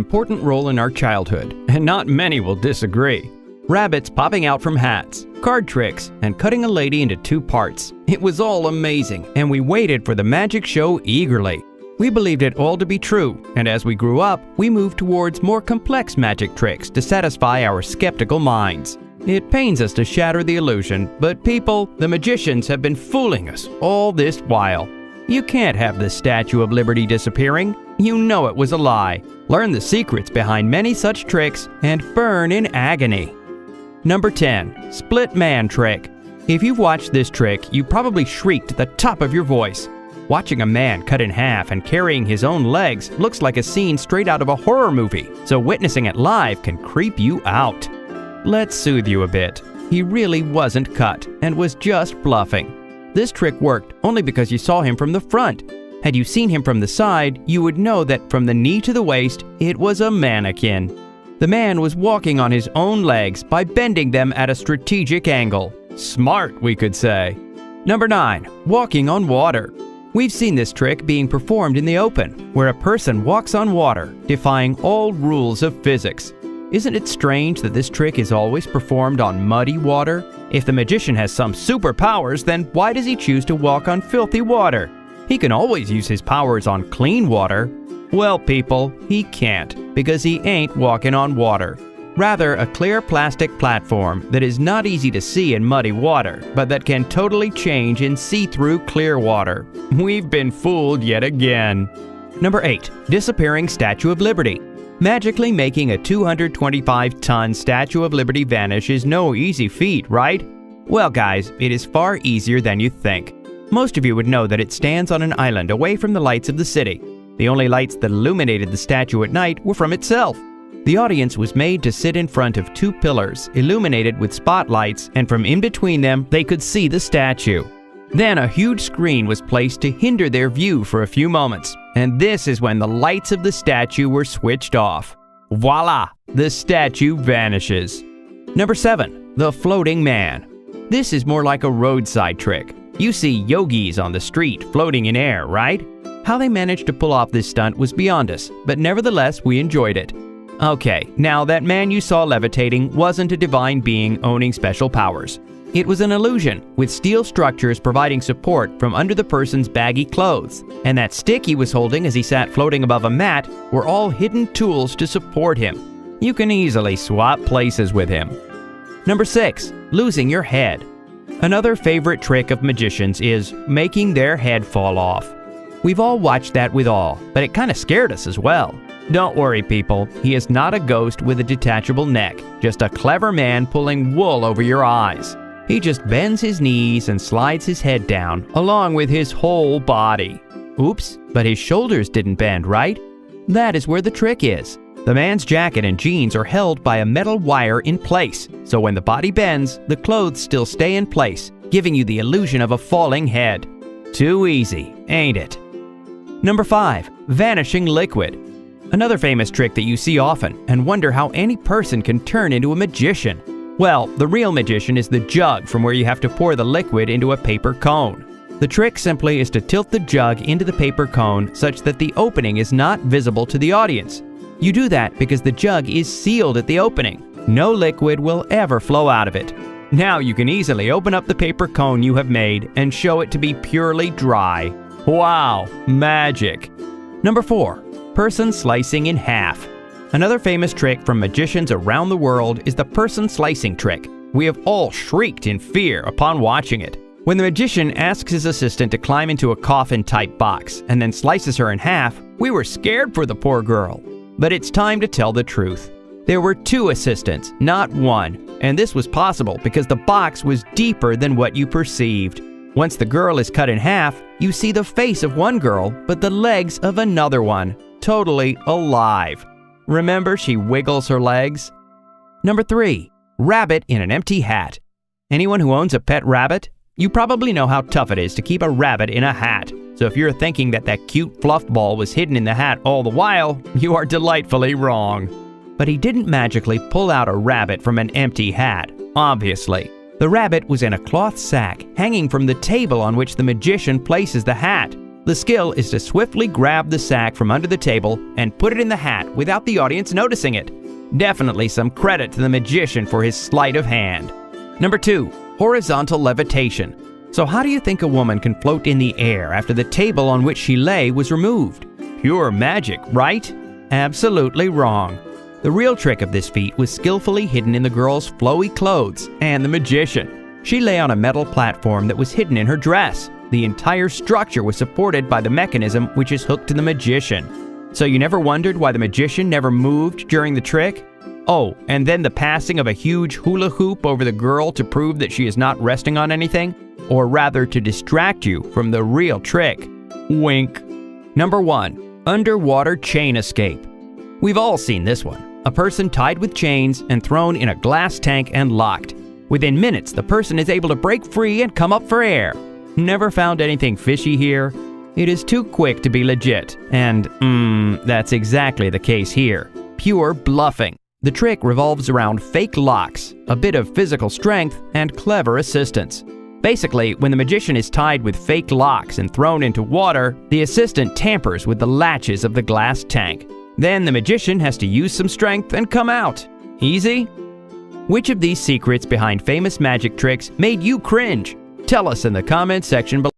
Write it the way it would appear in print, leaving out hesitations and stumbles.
important role in our childhood, and not many will disagree. Rabbits popping out from hats, card tricks, and cutting a lady into two parts. It was all amazing, and we waited for the magic show eagerly. We believed it all to be true, and as we grew up, we moved towards more complex magic tricks to satisfy our skeptical minds. It pains us to shatter the illusion, but people, the magicians, have been fooling us all this while. You can't have the Statue of Liberty disappearing. You know it was a lie. Learn the secrets behind many such tricks and burn in agony. Number 10. Split Man Trick. If you've watched this trick, you probably shrieked at the top of your voice. Watching a man cut in half and carrying his own legs looks like a scene straight out of a horror movie, so witnessing it live can creep you out. Let's soothe you a bit. He really wasn't cut and was just bluffing. This trick worked only because you saw him from the front. Had you seen him from the side, you would know that from the knee to the waist, it was a mannequin. The man was walking on his own legs by bending them at a strategic angle. Smart, we could say. Number 9. Walking on water. We've seen this trick being performed in the open, where a person walks on water, defying all rules of physics. Isn't it strange that this trick is always performed on muddy water? If the magician has some superpowers, then why does he choose to walk on filthy water? He can always use his powers on clean water. Well, people, he can't, because he ain't walking on water. Rather, a clear plastic platform that is not easy to see in muddy water, but that can totally change in see-through clear water. We've been fooled yet again. Number 8. Disappearing Statue of Liberty. Magically making a 225-ton Statue of Liberty vanish is no easy feat, right? Well, guys, it is far easier than you think. Most of you would know that it stands on an island away from the lights of the city. The only lights that illuminated the statue at night were from itself. The audience was made to sit in front of two pillars illuminated with spotlights, and from in between them they could see the statue. Then a huge screen was placed to hinder their view for a few moments, and this is when the lights of the statue were switched off. Voila! The statue vanishes. Number 7. The Floating Man. This is more like a roadside trick. You see yogis on the street floating in air, right? How they managed to pull off this stunt was beyond us, but nevertheless we enjoyed it. Okay, now that man you saw levitating wasn't a divine being owning special powers. It was an illusion, with steel structures providing support from under the person's baggy clothes, and that stick he was holding as he sat floating above a mat were all hidden tools to support him. You can easily swap places with him. Number 6. Losing your head. Another favorite trick of magicians is making their head fall off. We've all watched that with awe, but it kind of scared us as well. Don't worry, people, he is not a ghost with a detachable neck, just a clever man pulling wool over your eyes. He just bends his knees and slides his head down, along with his whole body. Oops, but his shoulders didn't bend, right? That is where the trick is. The man's jacket and jeans are held by a metal wire in place, so when the body bends, the clothes still stay in place, giving you the illusion of a falling head. Too easy, ain't it? Number 5. Vanishing Liquid. Another famous trick that you see often and wonder how any person can turn into a magician. Well, the real magician is the jug from where you have to pour the liquid into a paper cone. The trick simply is to tilt the jug into the paper cone such that the opening is not visible to the audience. You do that because the jug is sealed at the opening. No liquid will ever flow out of it. Now you can easily open up the paper cone you have made and show it to be purely dry. Wow, magic! Number 4. Person slicing in half. Another famous trick from magicians around the world is the person slicing trick. We have all shrieked in fear upon watching it. When the magician asks his assistant to climb into a coffin-type box and then slices her in half, we were scared for the poor girl. But it's time to tell the truth. There were 2 assistants, not 1, and this was possible because the box was deeper than what you perceived. Once the girl is cut in half, you see the face of one girl, but the legs of another one, totally alive. Remember, she wiggles her legs? Number 3. Rabbit in an empty hat. Anyone who owns a pet rabbit? You probably know how tough it is to keep a rabbit in a hat. So if you're thinking that that cute fluff ball was hidden in the hat all the while, you are delightfully wrong. But he didn't magically pull out a rabbit from an empty hat, obviously. The rabbit was in a cloth sack hanging from the table on which the magician places the hat. The skill is to swiftly grab the sack from under the table and put it in the hat without the audience noticing it. Definitely some credit to the magician for his sleight of hand. Number 2. Horizontal levitation. So how do you think a woman can float in the air after the table on which she lay was removed? Pure magic, right? Absolutely wrong. The real trick of this feat was skillfully hidden in the girl's flowy clothes and the magician. She lay on a metal platform that was hidden in her dress. The entire structure was supported by the mechanism which is hooked to the magician. So you never wondered why the magician never moved during the trick? Oh, and then the passing of a huge hula hoop over the girl to prove that she is not resting on anything? Or rather to distract you from the real trick. Wink. Number 1. Underwater chain escape. We've all seen this one. A person tied with chains and thrown in a glass tank and locked. Within minutes, the person is able to break free and come up for air. Never found anything fishy here? It is too quick to be legit, and that's exactly the case here. Pure bluffing. The trick revolves around fake locks, a bit of physical strength, and clever assistance. Basically, when the magician is tied with fake locks and thrown into water, the assistant tampers with the latches of the glass tank. Then the magician has to use some strength and come out. Easy? Which of these secrets behind famous magic tricks made you cringe? Tell us in the comments section below.